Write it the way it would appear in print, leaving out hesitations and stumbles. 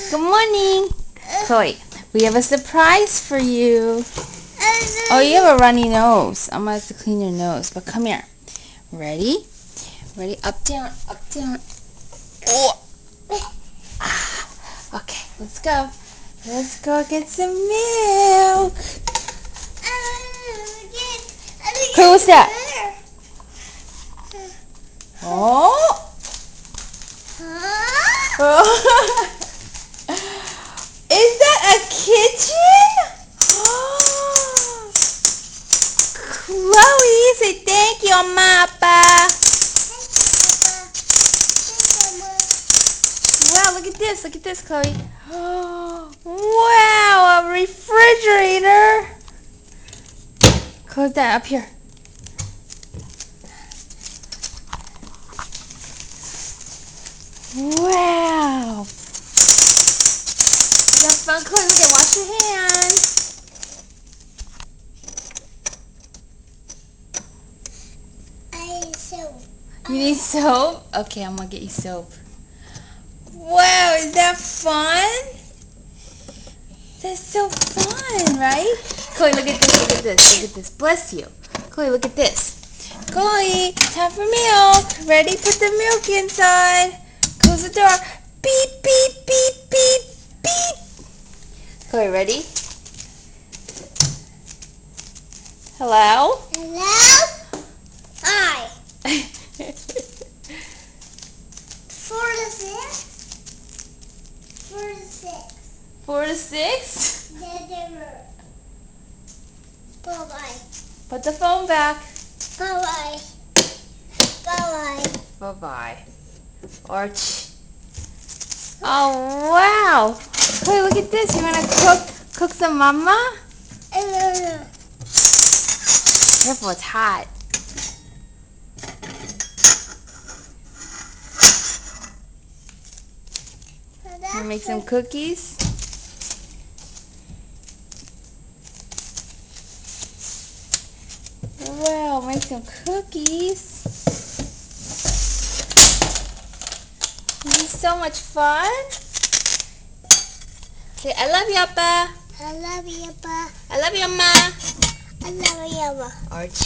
Good morning. Chloe, we have a surprise for you. Oh, you have a runny nose. I'm going to have to clean your nose, but come here. Ready? Ready? Up, down, up, down. Oh. Okay, let's go. Let's go get some milk. Chloe, what's that? Oh. Oh. Is that a kitchen? Oh. Chloe, say thank you, Papa. Wow, look at this. Look at this, Chloe. Oh, wow, a refrigerator. Close that up here. Wow. You have fun, Chloe? Look at, wash your hands. I need soap. You need soap? Okay, I'm going to get you soap. Wow, is that fun? That's so fun, right? Chloe, look at this, look at this, look at this. Bless you. Chloe, look at this. Chloe, time for milk. Ready? Put the milk inside. Close the door. Beep, beep, beep, beep, beep. Chloe, ready? Hello? Hello? Hi. 4 to 6? 4 to 6. 4 to 6? Bye-bye. Put the phone back. Bye-bye. Bye-bye. Bye-bye. Arch. Oh, wow. Chloe, look at this. You want to cook some mama? No. Careful, it's hot. Want to make some cookies? Wow, make some cookies. This is so much fun. Say, I love you, Appa. I love you, Pa. I love you, Ma. I love you, Ma. Arch.